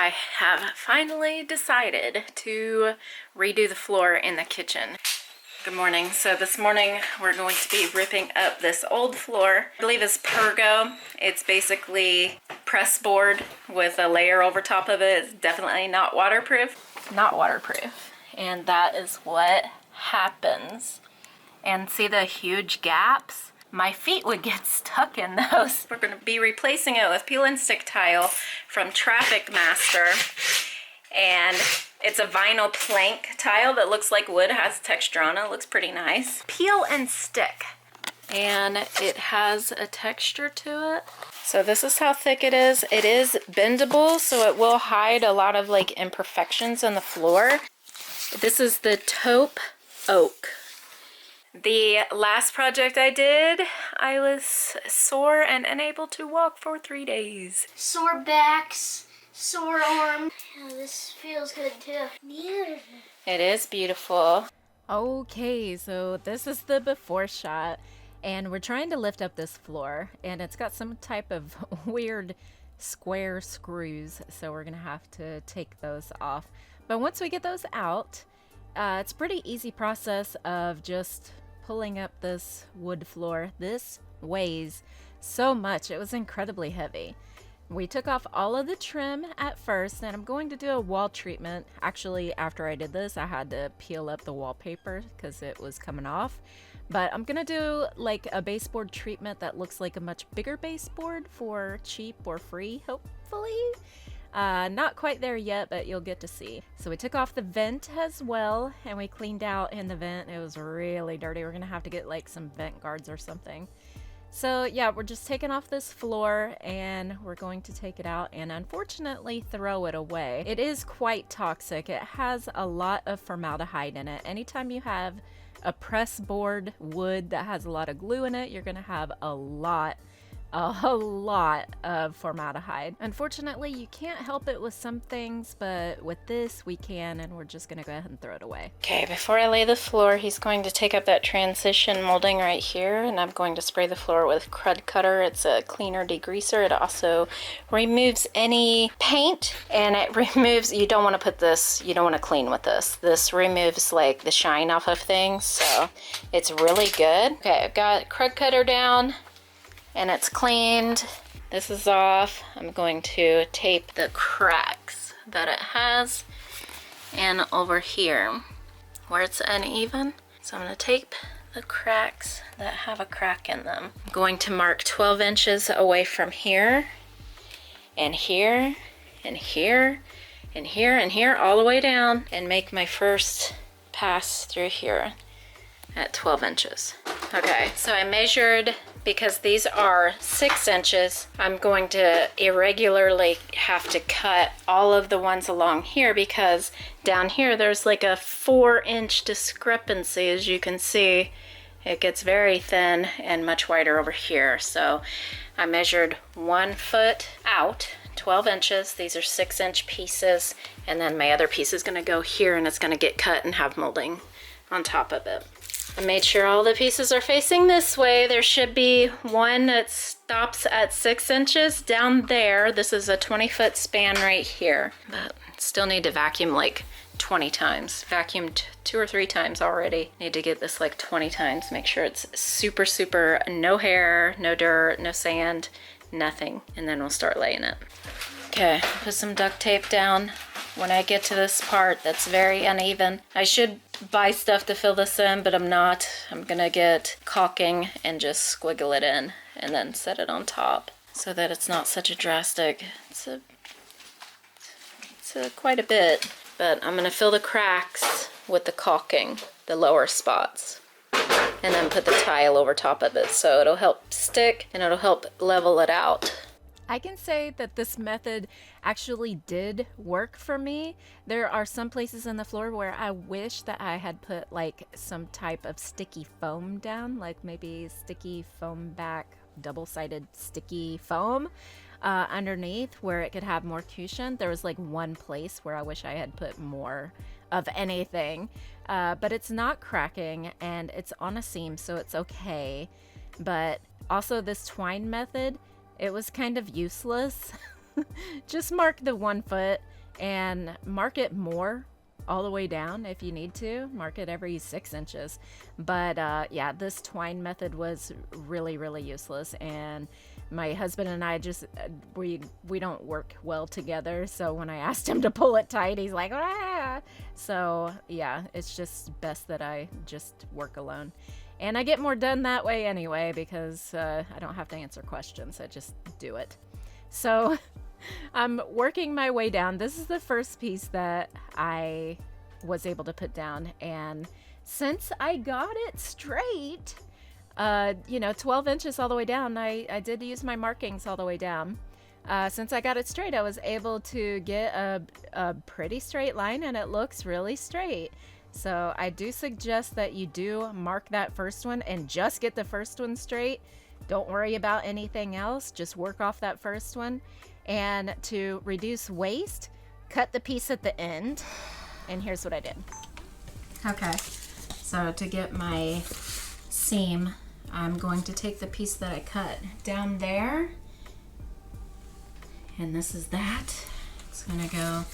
I have finally decided to redo the floor in the kitchen. Good morning. So this morning we're going to be ripping up this old floor. I believe it's Pergo. It's basically press board with a layer over top of it. It's definitely not waterproof. Not waterproof. And that is what happens. And see the huge gaps? My feet would get stuck in those. We're going to be replacing it with peel and stick tile from Traffic Master. And it's a vinyl plank tile that looks like wood, has texture on it. It looks pretty nice. Peel and stick. And it has a texture to it. So this is how thick it is. It is bendable, so it will hide a lot of like imperfections in the floor. This is the taupe oak. The last project I did, I was sore and unable to walk for 3 days. Sore backs, sore arms. Yeah, this feels good too. Beautiful. It is beautiful. Okay, so this is the before shot, and we're trying to lift up this floor, and it's got some type of weird square screws, so we're gonna have to take those off. But once we get those out, it's a pretty easy process of just pulling up this wood floor. This weighs so much. It was incredibly heavy. We took off all of the trim at first, and I'm going to do a wall treatment. Actually, after I did this, I had to peel up the wallpaper because it was coming off. But I'm gonna do like a baseboard treatment that looks like a much bigger baseboard for cheap or free, hopefully. Not quite there yet, but you'll get to see. So we took off the vent as well, and we cleaned out in the vent. It was really dirty. We're gonna have to get like some vent guards or something. So yeah, we're just taking off this floor, and we're going to take it out and unfortunately throw it away. It is quite toxic. It has a lot of formaldehyde in it. Anytime you have a press board wood that has a lot of glue in it, you're gonna have a lot of formaldehyde. Unfortunately, you can't help it with some things, but with this we can, and we're just gonna go ahead and throw it away. Okay, before I lay the floor, he's going to take up that transition molding right here, and I'm going to spray the floor with Crud Cutter. It's a cleaner degreaser. It also removes any paint, and it removes, you don't want to put this, you don't want to clean with this. This removes like the shine off of things, so it's really good. Okay, I've got Crud Cutter down, and it's cleaned. This is off. I'm going to tape the cracks that it has, and over here where it's uneven. So I'm going to tape the cracks that have a crack in them. I'm going to mark 12 inches away from here, and here, and here, and here, and here, all the way down, and make my first pass through here at 12 inches. Okay, so I measured, because these are 6 inches, I'm going to irregularly have to cut all of the ones along here, because down here there's like a 4-inch discrepancy. As you can see, it gets very thin and much wider over here. So I measured 1 foot out, 12 inches. These are 6-inch pieces, and then my other piece is going to go here, and it's going to get cut and have molding on top of it. I made sure all the pieces are facing this way. There should be one that stops at 6 inches down there. This is a 20-foot span right here, but still need to vacuum like 20 times. Vacuumed 2 or 3 times already. Need to get this like 20 times. Make sure it's super, super, no hair, no dirt, no sand, nothing. And then we'll start laying it. Okay, put some duct tape down. When I get to this part that's very uneven, I should buy stuff to fill this in, but I'm not. I'm gonna get caulking and just squiggle it in and then set it on top so that it's not such a drastic, it's quite a bit, but I'm gonna fill the cracks with the caulking, the lower spots, and then put the tile over top of it, so it'll help stick and it'll help level it out. I can say that this method actually did work for me. There are some places in the floor where I wish that I had put like some type of sticky foam down, like maybe sticky foam back, double-sided sticky foam underneath where it could have more cushion. There was like one place where I wish I had put more of anything, but it's not cracking and it's on a seam, so it's okay. But also this twine method, it was kind of useless just mark the 1 foot and mark it more all the way down if you need to. Mark it every 6 inches. But yeah, this twine method was really useless, and my husband and I just we don't work well together, so when I asked him to pull it tight, he's like, ah. So yeah, it's just best that I just work alone, and I get more done that way anyway, because I don't have to answer questions. I just do it. So I'm working my way down. This is the first piece that I was able to put down, and since I got it straight, 12 inches all the way down, I did use my markings all the way down. Since I got it straight, I was able to get a pretty straight line, and it looks really straight. So I do suggest that you do mark that first one and just get the first one straight. Don't worry about anything else. Just work off that first one. And to reduce waste, cut the piece at the end. And here's what I did. Okay, so to get my seam, I'm going to take the piece that I cut down there, and this is that. It's gonna go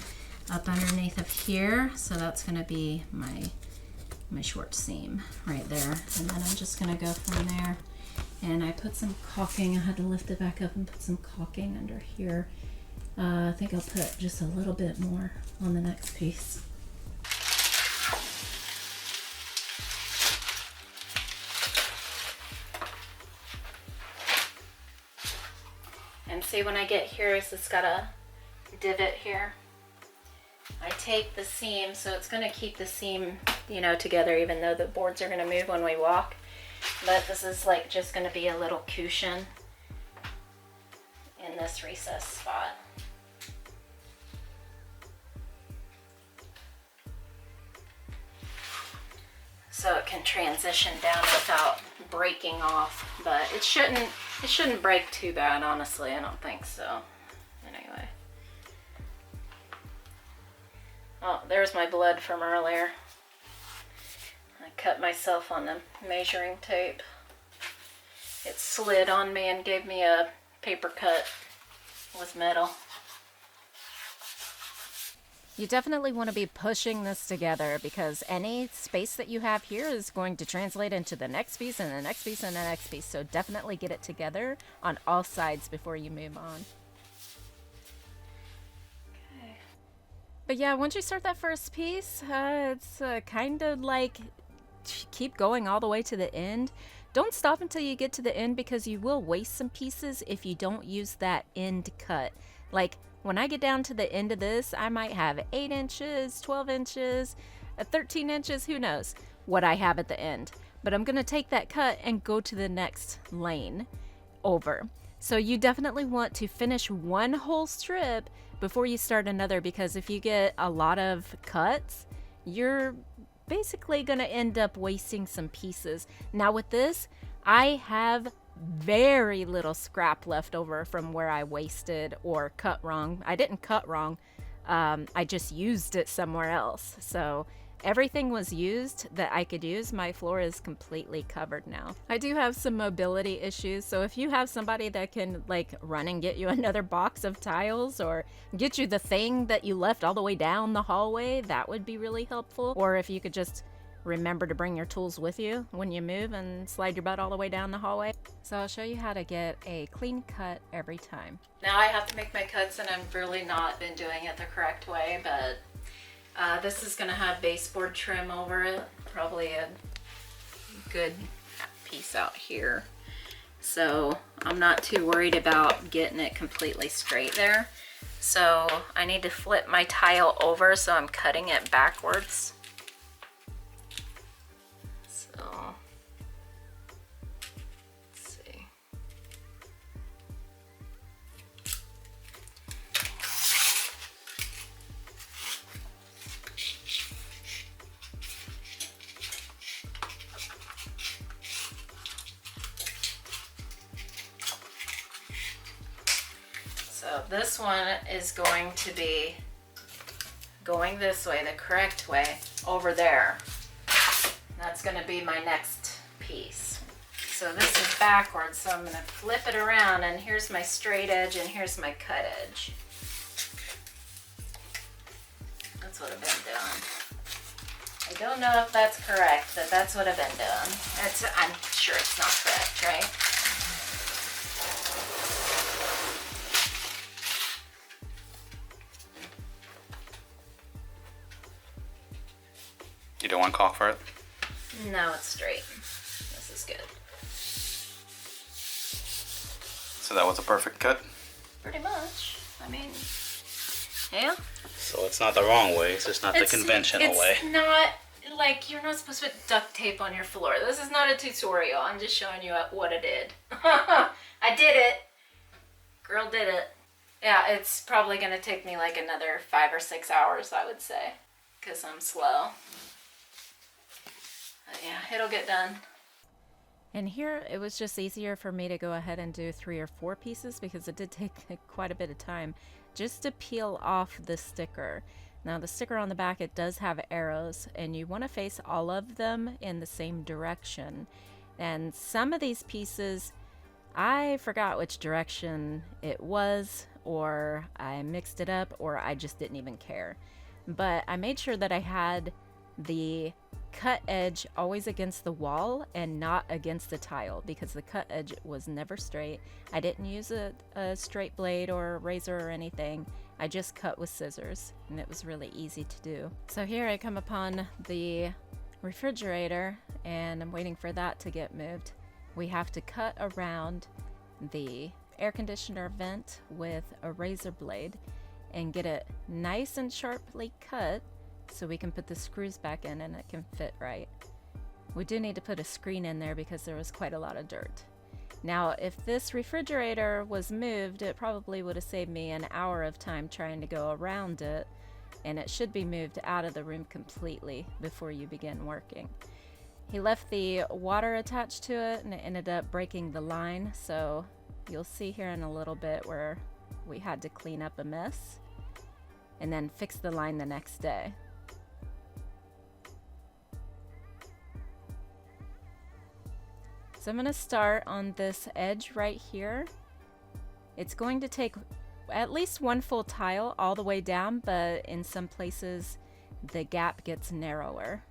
up underneath of here, so that's gonna be my short seam right there. And then I'm just gonna go from there, and I put some caulking. I had to lift it back up and put some caulking under here. I think I'll put just a little bit more on the next piece. And see, when I get here, it's got a divot here. I take the seam, so it's going to keep the seam, together, even though the boards are going to move when we walk. But this is like just going to be a little cushion in this recess spot. So it can transition down without breaking off, but it shouldn't break too bad, honestly. I don't think so. Anyway. Oh, there's my blood from earlier. I cut myself on the measuring tape. It slid on me and gave me a paper cut with metal. You definitely want to be pushing this together, because any space that you have here is going to translate into the next piece and the next piece and the next piece. So definitely get it together on all sides before you move on. Okay. But yeah, once you start that first piece, it's kind of like keep going all the way to the end. Don't stop until you get to the end, because you will waste some pieces if you don't use that end cut. Like, when I get down to the end of this, I might have 8 inches, 12 inches, 13 inches, who knows what I have at the end. But I'm going to take that cut and go to the next lane over. So you definitely want to finish one whole strip before you start another, because if you get a lot of cuts, you're basically going to end up wasting some pieces. Now with this, I have very little scrap left over from where I wasted or cut wrong. I didn't cut wrong. I just used it somewhere else. So everything was used that I could use. My floor is completely covered now. I do have some mobility issues, so if you have somebody that can run and get you another box of tiles, or get you the thing that you left all the way down the hallway, that would be really helpful. Or if you could just remember to bring your tools with you when you move and slide your butt all the way down the hallway. So I'll show you how to get a clean cut every time. Now I have to make my cuts, and I've really not been doing it the correct way, but this is going to have baseboard trim over it, probably a good piece out here. So I'm not too worried about getting it completely straight there. So I need to flip my tile over, so I'm cutting it backwards. So this one is going to be going this way, the correct way, over there. That's going to be my next piece. So this is backwards, so I'm going to flip it around, and here's my straight edge and here's my cut edge. That's what I've been doing. I don't know if that's correct, but that's what I've been doing. I'm sure it's not correct, right? You don't want caulk for it? No, it's straight. This is good. So that was a perfect cut? Pretty much. I mean, yeah. So it's not the wrong way, it's just not the conventional way. It's not, like, you're not supposed to put duct tape on your floor. This is not a tutorial. I'm just showing you what I did. I did it. Girl did it. Yeah, it's probably going to take me like another 5 or 6 hours, I would say, because I'm slow. But yeah, it'll get done. And here it was just easier for me to go ahead and do 3 or 4 pieces because it did take quite a bit of time just to peel off the sticker. Now the sticker on the back, it does have arrows, and you want to face all of them in the same direction. And some of these pieces, I forgot which direction it was, or I mixed it up, or I just didn't even care. But I made sure that I had the cut edge always against the wall and not against the tile, because the cut edge was never straight. I didn't use a straight blade or a razor or anything. I just cut with scissors, and it was really easy to do. So here I come upon the refrigerator, and I'm waiting for that to get moved. We have to cut around the air conditioner vent with a razor blade and get it nice and sharply cut so we can put the screws back in and it can fit right. We do need to put a screen in there because there was quite a lot of dirt. Now, if this refrigerator was moved, it probably would have saved me an hour of time trying to go around it, and it should be moved out of the room completely before you begin working. He left the water attached to it, and it ended up breaking the line, so you'll see here in a little bit where we had to clean up a mess and then fix the line the next day. So I'm going to start on this edge right here. It's going to take at least one full tile all the way down, but in some places the gap gets narrower.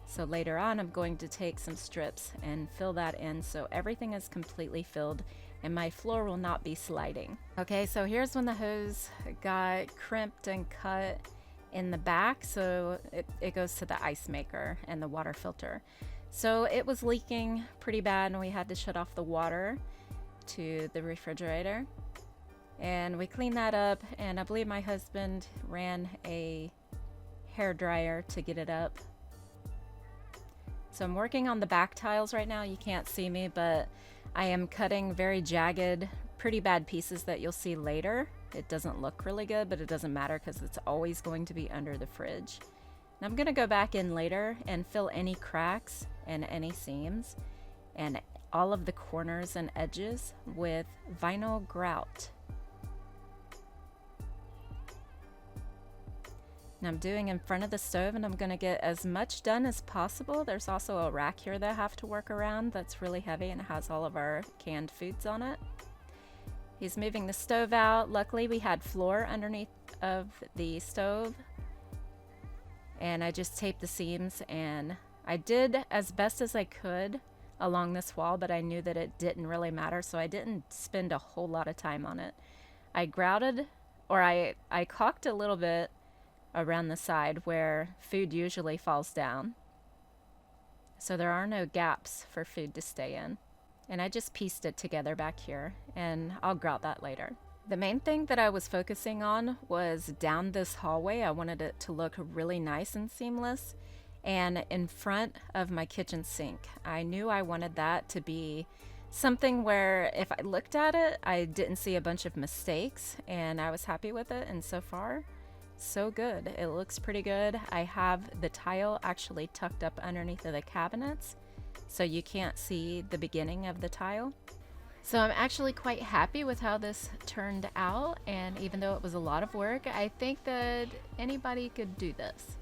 So later on I'm going to take some strips and fill that in so everything is completely filled and my floor will not be sliding. Okay, so here's when the hose got crimped and cut in the back, so it goes to the ice maker and the water filter. So it was leaking pretty bad and we had to shut off the water to the refrigerator. And we cleaned that up, and I believe my husband ran a hair dryer to get it up. So I'm working on the back tiles right now. You can't see me, but I am cutting very jagged, pretty bad pieces that you'll see later. It doesn't look really good, but it doesn't matter because it's always going to be under the fridge. And I'm gonna go back in later and fill any cracks and any seams and all of the corners and edges with vinyl grout. Now I'm doing in front of the stove, and I'm gonna get as much done as possible. There's also a rack here that I have to work around that's really heavy and it has all of our canned foods on it. He's moving the stove out. Luckily we had floor underneath of the stove, and I just taped the seams, and I did as best as I could along this wall, but I knew that it didn't really matter, so I didn't spend a whole lot of time on it. I grouted, or I caulked a little bit around the side where food usually falls down, so there are no gaps for food to stay in. And I just pieced it together back here, and I'll grout that later. The main thing that I was focusing on was down this hallway. I wanted it to look really nice and seamless, and in front of my kitchen sink. I knew I wanted that to be something where if I looked at it, I didn't see a bunch of mistakes, and I was happy with it, and so far, so good. It looks pretty good. I have the tile actually tucked up underneath of the cabinets, so you can't see the beginning of the tile. So I'm actually quite happy with how this turned out, and even though it was a lot of work, I think that anybody could do this.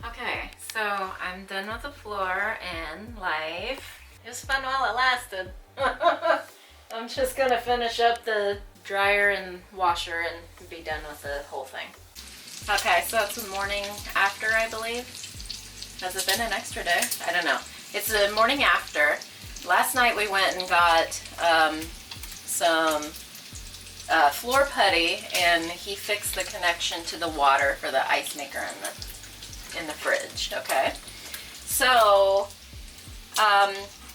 Okay, So I'm done with the floor and life. It was fun while it lasted. I'm just gonna finish up the dryer and washer and be done with the whole thing. Okay, so it's the morning after, I believe. Has it been an extra day? I don't know. It's the morning after. Last night we went and got some floor putty, and he fixed the connection to the water for the ice maker in the fridge. Okay, so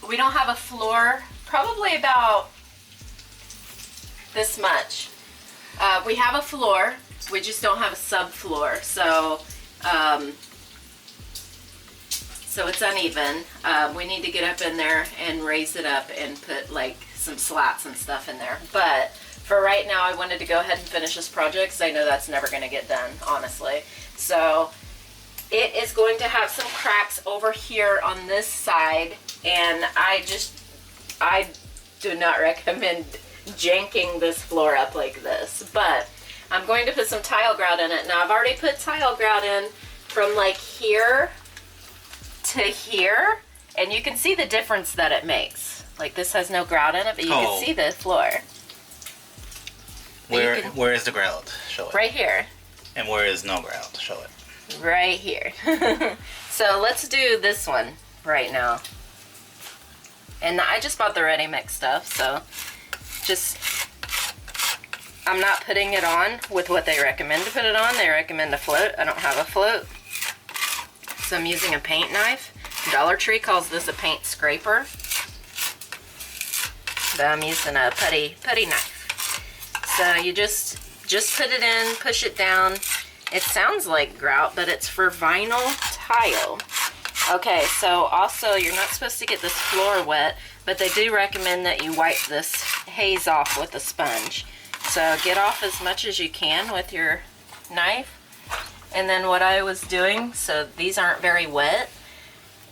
we don't have a floor, probably about this much. We have a floor, we just don't have a subfloor, so it's uneven. We need to get up in there and raise it up and put like some slats and stuff in there. But for right now, I wanted to go ahead and finish this project because I know that's never going to get done, honestly. So it is going to have some cracks over here on this side, and I do not recommend janking this floor up like this, but I'm going to put some tile grout in it. Now I've already put tile grout in from like here to here, and you can see the difference that it makes. Like this has no grout in it, but you can see the floor. Where is the grout? Show it. Right here. And where is no grout? Show it. Right here. So let's do this one right now. And I just bought the ready mix stuff, so I'm not putting it on with what they recommend to put it on. They recommend a float. I don't have a float, so I'm using a paint knife. Dollar Tree calls this a paint scraper, but I'm using a putty knife. So you just put it in, push it down. It sounds like grout, but it's for vinyl tile. Okay, so also you're not supposed to get this floor wet, but they do recommend that you wipe this haze off with a sponge. So get off as much as you can with your knife. And then what I was doing, so these aren't very wet,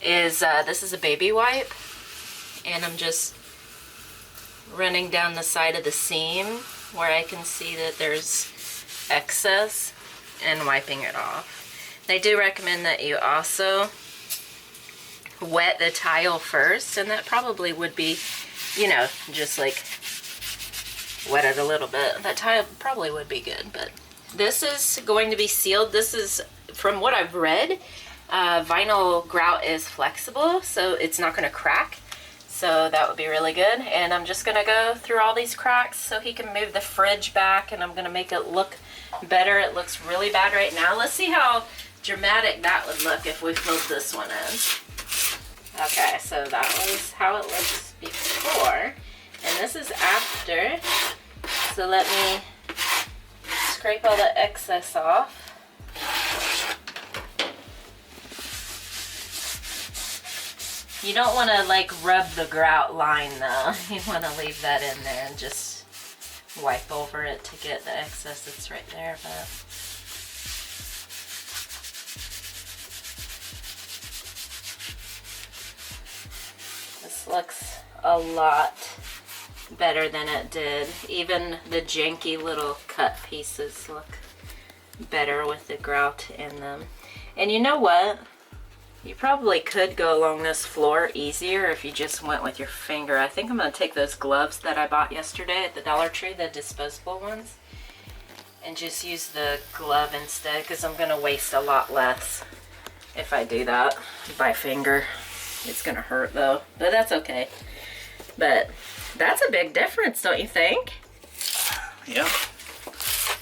is this is a baby wipe, and I'm just running down the side of the seam where I can see that there's excess and wiping it off. They do recommend that you also wet the tile first, and that probably would be, you know, just like wet it a little bit. That tile probably would be good, but this is going to be sealed. This is, from what I've read, vinyl grout is flexible, so it's not going to crack. So that would be really good. And I'm just going to go through all these cracks so he can move the fridge back, and I'm going to make it look better. It looks really bad right now. Let's see how dramatic that would look if we filled this one in. Okay, so that was how it looks before. And this is after. So let me scrape all the excess off. You don't want to like rub the grout line though. You want to leave that in there and just wipe over it to get the excess that's right there. But this looks a lot better than it did. Even the janky little cut pieces look better with the grout in them. And you know what? You probably could go along this floor easier if you just went with your finger. I think I'm going to take those gloves that I bought yesterday at the Dollar Tree, the disposable ones, and just use the glove instead, because I'm going to waste a lot less if I do that by finger. It's going to hurt though, but that's okay. But that's a big difference, don't you think? Yeah.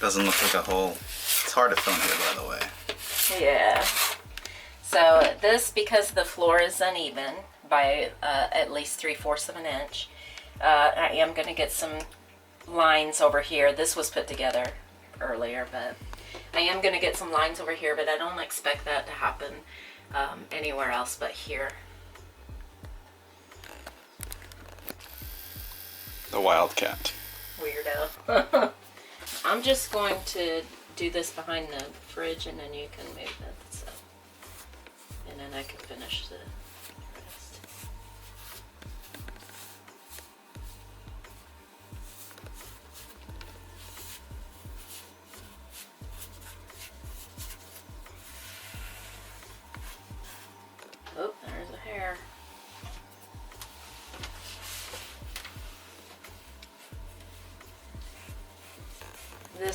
Doesn't look like a hole. It's hard to film here, by the way. Yeah. So this, because the floor is uneven by at least 3/4 of an inch, I am going to get some lines over here. This was put together earlier, but I am going to get some lines over here, but I don't expect that to happen anywhere else but here. The wildcat. Weirdo. I'm just going to do this behind the fridge, and then you can move it. So. And then I can finish the rest.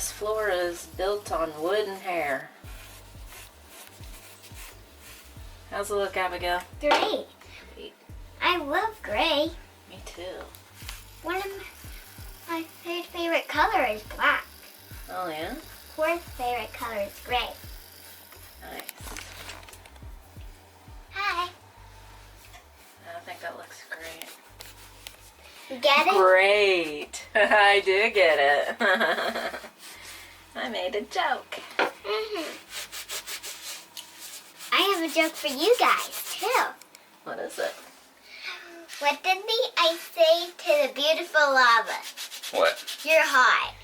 This floor is built on wood and hair. How's it look, Abigail? Great. I love gray. Me too. One of my favorite color is black. Oh yeah? Fourth favorite color is gray. Nice. Hi. I think that looks great. You get it? Great. I do get it. I made a joke. I have a joke for you guys, too. What is it? What did the ice say to the beautiful lava? What? You're hot.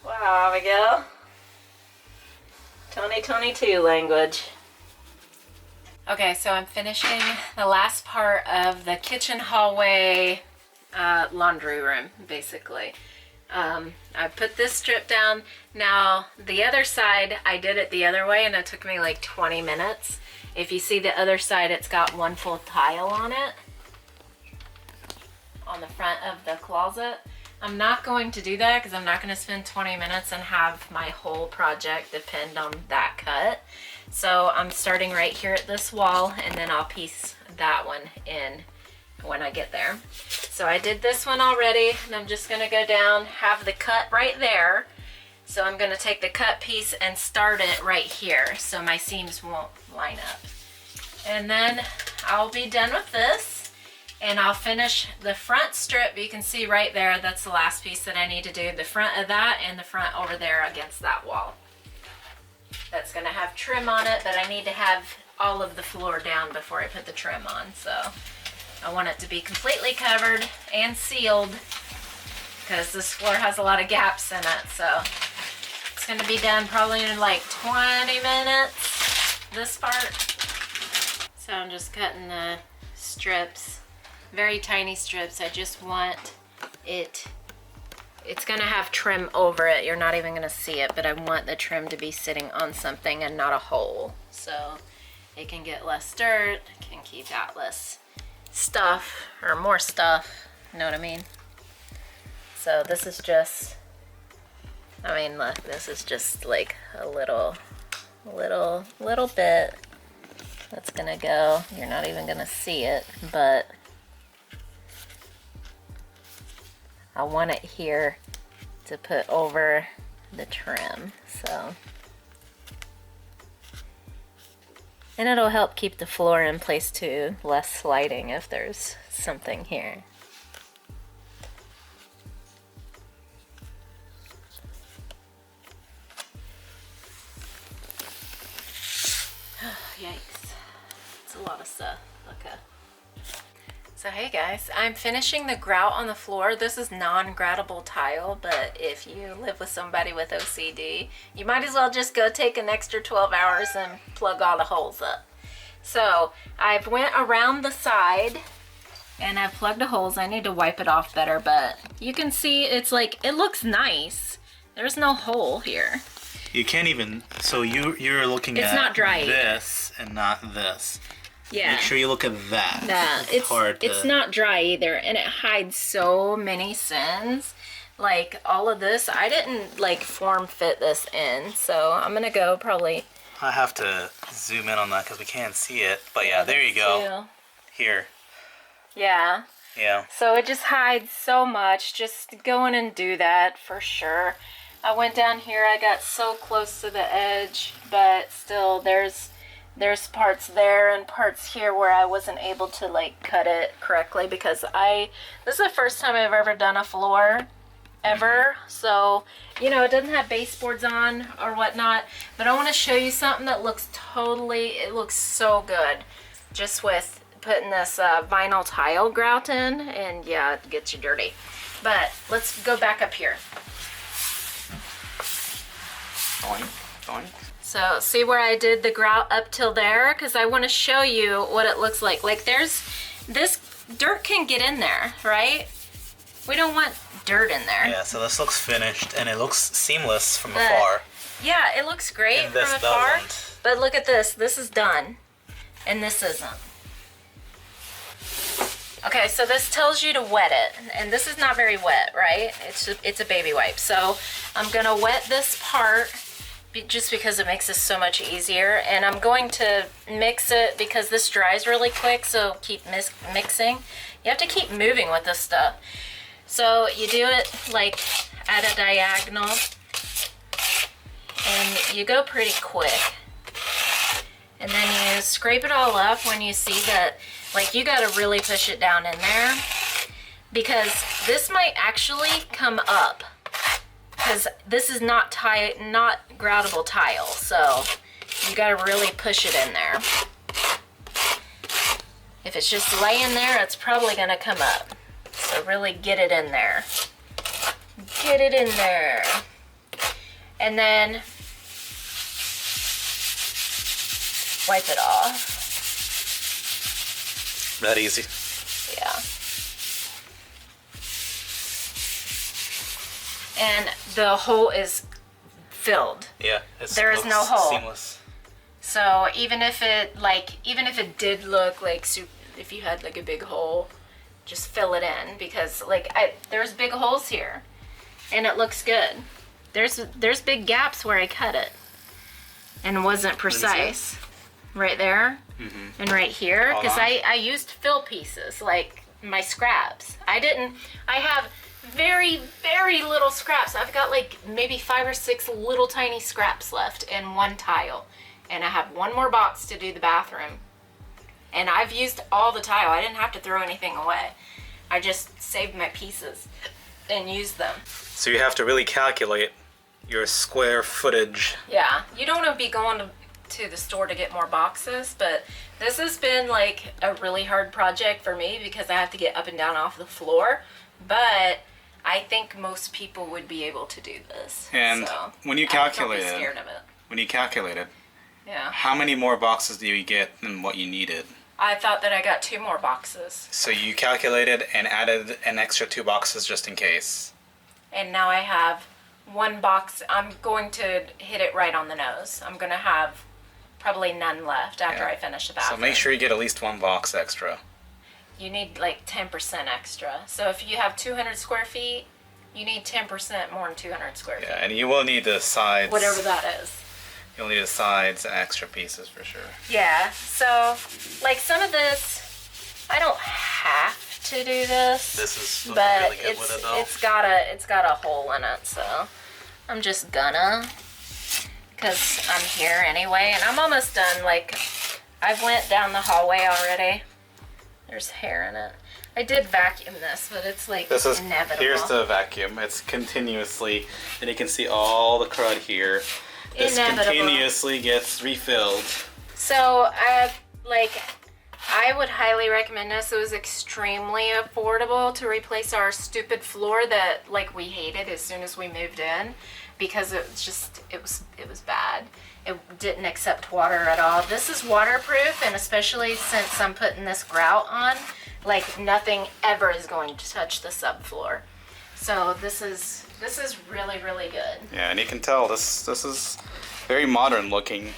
Wow, Abigail. 2022 language. Okay, so I'm finishing the last part of the kitchen hallway laundry room, basically. I put this strip down. Now, the other side, I did it the other way, and it took me like 20 minutes. If you see the other side, it's got one full tile on it, on the front of the closet. I'm not going to do that because I'm not going to spend 20 minutes and have my whole project depend on that cut. So I'm starting right here at this wall, and then I'll piece that one in when I get there. So I did this one already, and I'm just going to go down, have the cut right there. So I'm going to take the cut piece and start it right here so my seams won't line up. And then I'll be done with this, and I'll finish the front strip. You can see right there, that's the last piece that I need to do. The front of that and the front over there against that wall. That's going to have trim on it, but I need to have all of the floor down before I put the trim on. So I want it to be completely covered and sealed because this floor has a lot of gaps in it. So it's going to be done probably in like 20 minutes, this part. So I'm just cutting the strips, very tiny strips. I just want it, it's going to have trim over it. You're not even going to see it, but I want the trim to be sitting on something and not a hole. So it can get less dirt, can keep out less stuff or more stuff, you know what I mean? So this is just, I mean, look, this is just like a little bit that's gonna go. You're not even gonna see it, but I want it here to put over the trim, so. And it'll help keep the floor in place too, less sliding if there's something here. Yikes, it's a lot of stuff. Okay. So hey guys, I'm finishing the grout on the floor. This is non-groutable tile, but if you live with somebody with OCD, you might as well just go take an extra 12 hours and plug all the holes up. So I've went around the side and I've plugged the holes. I need to wipe it off better, but you can see it's like, it looks nice. There's no hole here. You can't even, so you're looking It's at not dry this and not this. Yeah. Make sure you look at that. Nah, hard to... it's not dry either, and it hides so many sins. Like all of this, I didn't like form fit this in, so I'm gonna go probably. I have to zoom in on that because we can't see it. But yeah, there you go. Here. Yeah. Yeah. So it just hides so much. Just go in and do that for sure. I went down here. I got so close to the edge, but still, there's parts there and parts here where I wasn't able to like cut it correctly because this is the first time I've ever done a floor ever. So, you know, it doesn't have baseboards on or whatnot, but I want to show you something that looks it looks so good just with putting this vinyl tile grout in, and yeah, it gets you dirty. But let's go back up here. So see where I did the grout up till there? Because I want to show you what it looks like. Like this dirt can get in there, right? We don't want dirt in there. Yeah, so this looks finished and it looks seamless from afar. Yeah, it looks great And from this afar. doesn't. But look at this. This is done. And this isn't. Okay, so this tells you to wet it, and this is not very wet, right? It's a baby wipe. So I'm gonna wet this part just because it makes this so much easier, and I'm going to mix it because this dries really quick, so keep mixing. You have to keep moving with this stuff. So you do it like at a diagonal, and you go pretty quick. And then you scrape it all up when you see that, like, you gotta really push it down in there, because this might actually come up, because this is not groutable tile, so you gotta really push it in there. If it's just laying there, it's probably gonna come up. So really get it in there. Get it in there. And then wipe it off. That easy. Yeah. And the hole is filled. Yeah. There is no hole. Seamless. So even if it did look like if you had like a big hole, just fill it in, because like there's big holes here, and it looks good. There's big gaps where I cut it and wasn't precise. Right there, and right here, because I used fill pieces, like my scraps. I have very, very little scraps. I've got like maybe 5 or 6 little tiny scraps left in one tile, and I have one more box to do the bathroom, and I've used all the tile. I didn't have to throw anything away. I just saved my pieces and used them. So you have to really calculate your square footage. Yeah, you don't want to be going to the store to get more boxes, but this has been like a really hard project for me because I have to get up and down off the floor, but I think most people would be able to do this. And so when you calculate it, yeah, how many more boxes do you get than what you needed? I thought that I got 2 more boxes, So you calculated and added an extra 2 boxes just in case. and now I have 1 box. I'm going to hit it right on the nose. I'm gonna have probably none left after I finish the bathroom. So make sure you get at least 1 box extra. You need like 10% extra. So if you have 200 square feet, you need 10% more than 200 square feet. Yeah, and you will need the sides. Whatever that is. You'll need the sides and extra pieces for sure. Yeah, so like some of this, I don't have to do this. This is but really good with it though. it's got a hole in it, so I'm just gonna, because I'm here anyway, and I'm almost done. Like, I've went down the hallway already. There's hair in it. I did vacuum this, but it's like inevitable. Here's the vacuum. It's continuously, and you can see all the crud here. This continuously gets refilled. So, I would highly recommend this. It was extremely affordable to replace our stupid floor that like we hated as soon as we moved in, because it was bad. It didn't accept water at all. This is waterproof, and especially since I'm putting this grout on, like nothing ever is going to touch the subfloor. So this is really, really good. Yeah, and you can tell this is very modern looking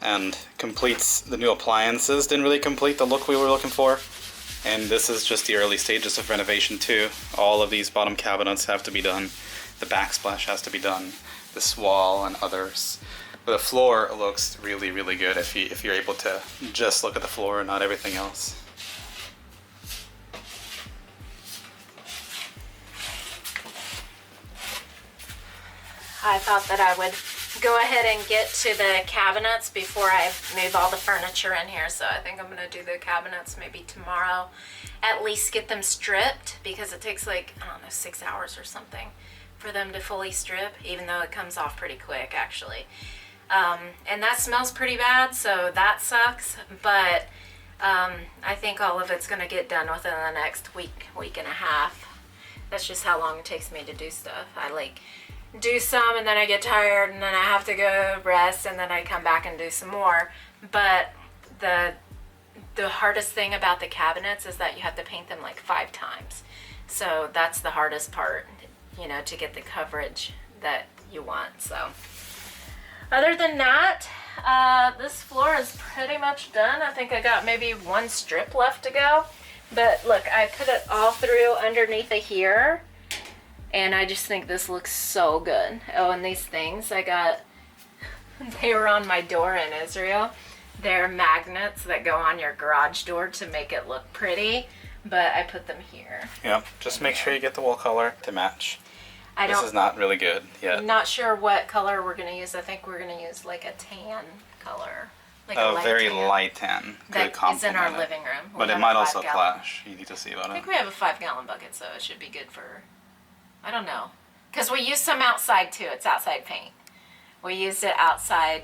and completes the new appliances. Didn't really complete the look we were looking for. And this is just the early stages of renovation too. All of these bottom cabinets have to be done. The backsplash has to be done. This wall and others. But the floor looks really, really good if you're able to just look at the floor and not everything else. I thought that I would go ahead and get to the cabinets before I move all the furniture in here, so I think I'm gonna do the cabinets maybe tomorrow. At least get them stripped, because it takes like, I don't know, 6 hours or something for them to fully strip, even though it comes off pretty quick actually. And that smells pretty bad, so that sucks, but I think all of it's gonna get done within the next week and a half. That's just how long it takes me to do stuff. I like do some and then I get tired and then I have to go rest and then I come back and do some more. But the hardest thing about the cabinets is that you have to paint them like 5 times. So that's the hardest part, you know, to get the coverage that you want. So other than that, this floor is pretty much done. I think I got maybe 1 strip left to go. But look, I put it all through underneath of here, and I just think this looks so good. Oh, and these things I got, they were on my door in Israel. They're magnets that go on your garage door to make it look pretty, but I put them here. Yep, just make sure you get the wall color to match. This This is not really good yet. I'm not sure what color we're going to use. I think we're going to use like a tan color. Like A light very tan. light tan. Could That is in complement our it. living room. We But it have might a also 5-gallon. clash. You need to see about I it. think we have a 5-gallon bucket, so it should be good for, I don't know. Because we use some outside too. It's outside paint. We used it outside.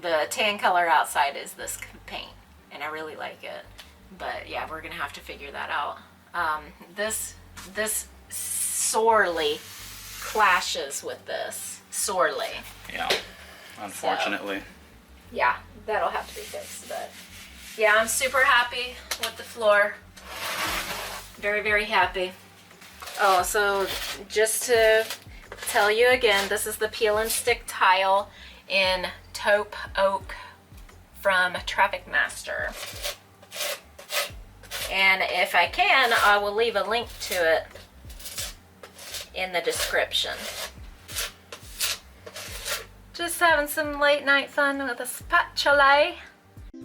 The tan color outside is this paint, and I really like it. But yeah, we're going to have to figure that out. This sorely clashes with this. Sorely. Yeah, unfortunately. Yeah, that'll have to be fixed. But yeah, I'm super happy with the floor. Very, very happy. Oh, so just to tell you again, this is the peel and stick tile in taupe oak from Traffic Master. And if I can, I will leave a link to it in the description. Just having some late night fun with a spatula.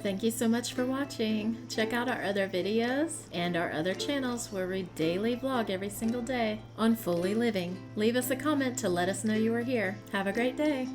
Thank you so much for watching. Check out our other videos and our other channels where we daily vlog every single day on Fully Living. Leave us a comment to let us know you are here. Have a great day.